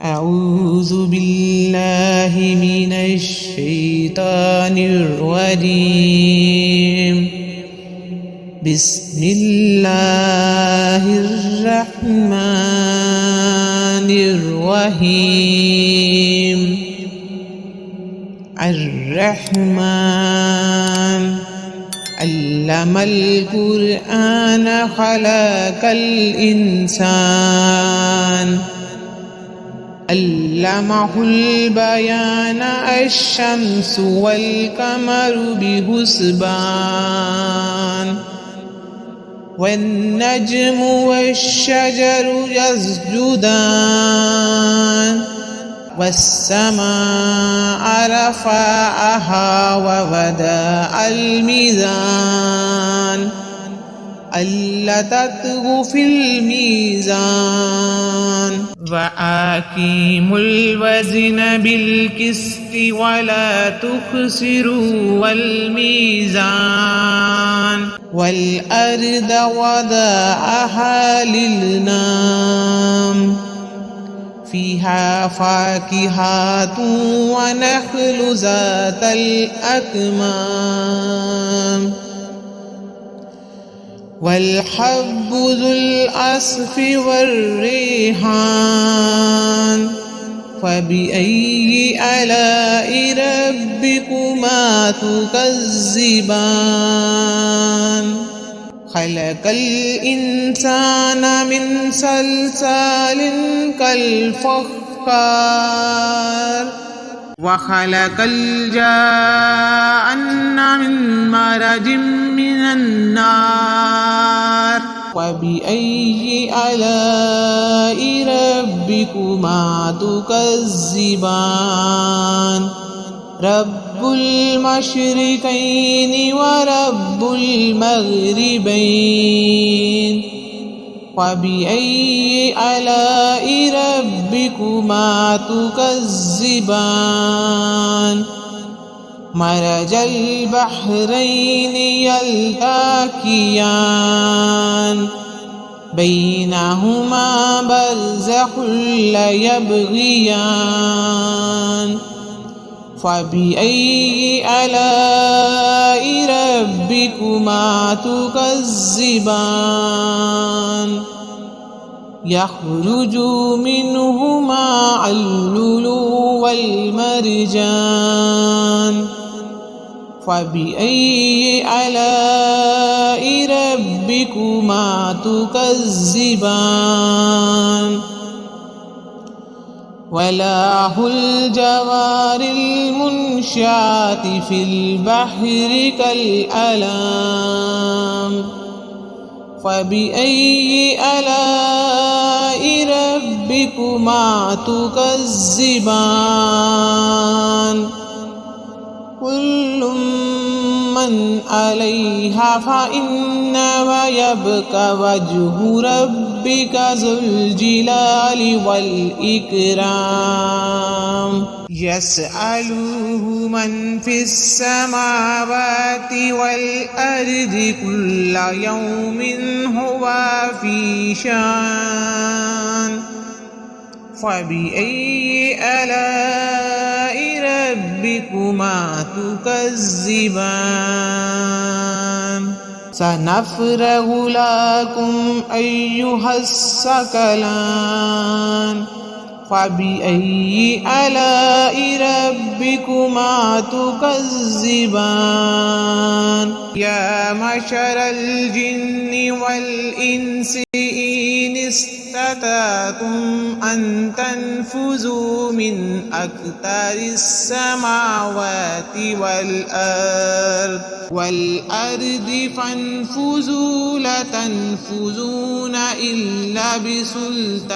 أعوذ بالله من الشيطان الرجيم بسم الله الرحمن الرحيم الرحمن علم القرآن خلق الإنسان علمه البيان الشمس والقمر بحسبان والنجم والشجر يسجدان والسماء رفعها ووضع الميزان ألا تطغوا في الميزان وأقيموا الوزن بالقسط ولا تخسروا والميزان والأرض وضعها للأنام فيها فاكهة ونخل ذات الأكمام والحب ذو العصف والريحان فبأي آلاء ربكما تكذبان خلق الإنسان من صلصال كالفخار وخلق الجان من مرج من النار وبأي آلاء ربكما تكذبان رب المشرقين ورب المغربين وبأي آلاء ربكما تكذبان مرج البحرين يلتقيان بينهما برزخ لا يبغيان فبأي آلاء ربكما تكذبان يخرج منهما اللؤلؤ والمرجان فبأي آلاء ربكما تكذبان وله الجوار المنشآت في البحر كالأعلام فبأي آلاء ربكما تكذبان كل من عليها فإن ويبقى وجه ربك ذو الجلال والإكرام يسأله من في السماوات والأرض كل يوم هو في شان فبأي آلاء ربكما تكذبان سنفرغ لكم أيها الثقلان فبأي آلاء ربكما تكذبان يا معشر الجن والإنس إن استطعتم أن تنفذوا من أقطار السماوات والأرض فانفذوا لا تنفذون إلا بسلطان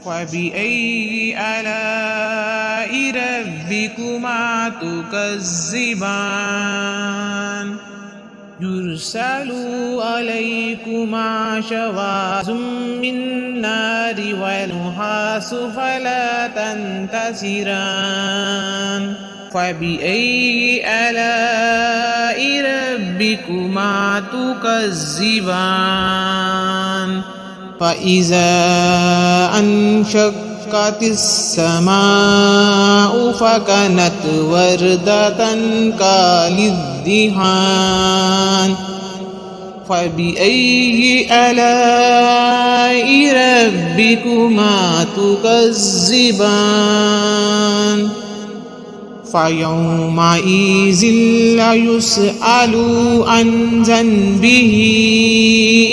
فبأي آلاء ربكما تكذبان يرسل عليكما شواظ من نار ونحاس فلا تنتصران فبأي آلاء ربكما تكذبان فإذا انشقت السماء فكانت وردة كالدهان فبأي آلاء ربكما تكذبان فيومئذ لا يسأل عن ذنبه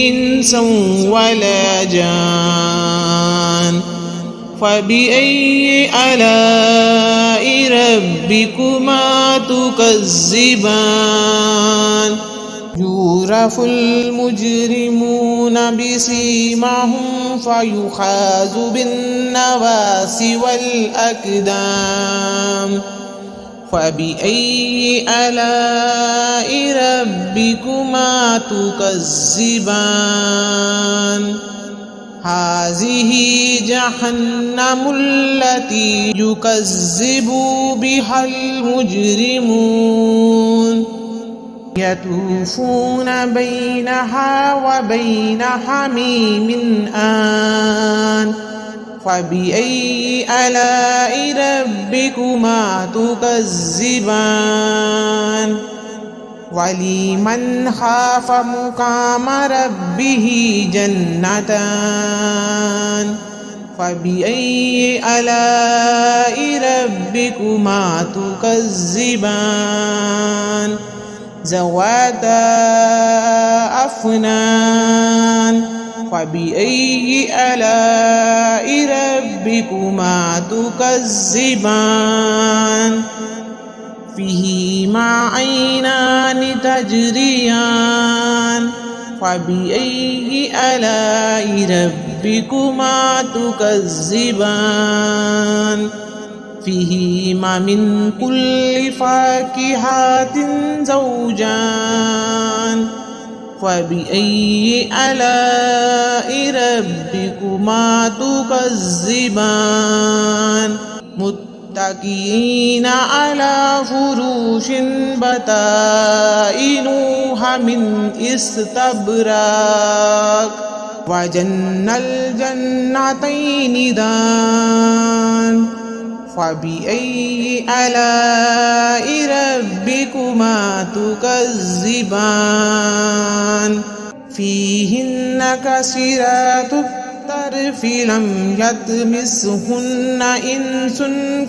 إنس ولا جان فبأي آلاء ربكما تكذبان يعرف المجرمون بسيماهم فيؤخذ بالنواصي والأقدام فبأي آلاء ربكما تكذبان هذه جهنم التي يكذب بها المجرمون يطوفون بينها وبين حميم آن فبأي آلاء ربكما تكذبان ولمن خاف مقام ربه جنتان فبأي آلاء ربكما تكذبان ذواتا أفنان فبأي آلاء ربكما تكذبان فيهما عينان تجريان فبأي آلاء ربكما تكذبان فيهما من كل فاكهة زوجان فبأي آلاء ربكما تكذبان متكئين على فروش بطائنها من استبرق وجنى الجنتين دان فبأي آلاء ربكما تكذبان فيهن كثيرات الطرف لم يطمثهن إنس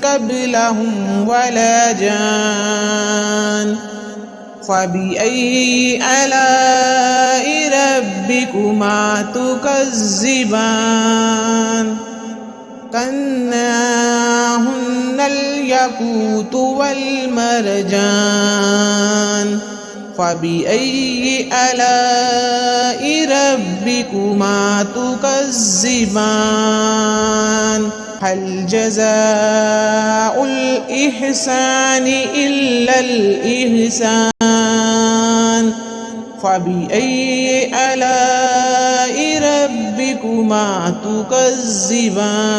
قبلهم ولا جان فبأي آلاء ربكما تكذبان كأنهن الياقوت والمرجان فبأي آلاء ربكما تكذبان هل جزاء الإحسان إلا الإحسان فبأي آلاء ربكما تكذبان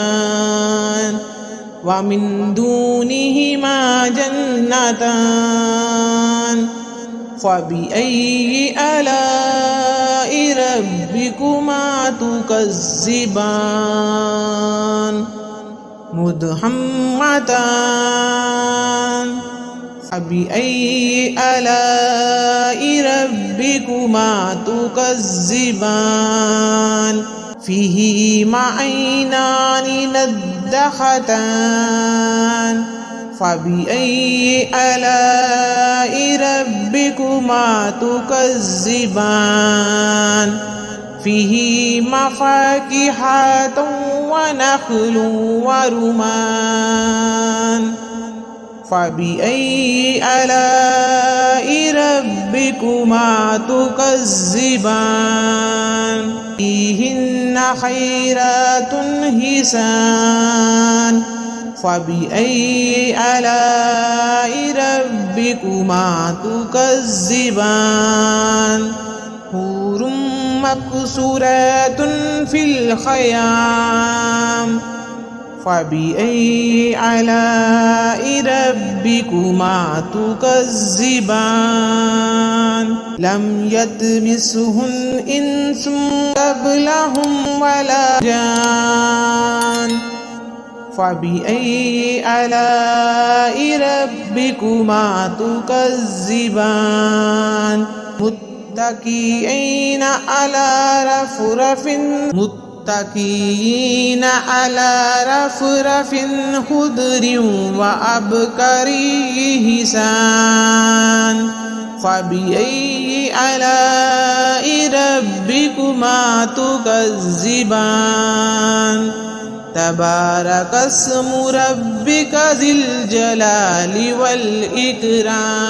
ومن دونهما جنتان فبأي آلاء ربكما تكذبان مدهمتان فبأي آلاء ربكما تكذبان فيهما عينان نضاختان فبأي آلاء ربكما تكذبان فيهما فاكهة ونخل ورمان فبأي آلاء ربكما تكذبان فيهن خيرات حسان فبأي آلاء ربكما تكذبان حور مقصورات في الخيام فبأي آلاء ربكما تكذبان لم يطمثهن إنس قبلهم ولا جان فبأي آلاء ربكما تكذبان متكئين على رفرف خضر وعبقري حسان فبأي آلاء ربكما تكذبان تبارك اسم ربك ذي الجلال والإكرام.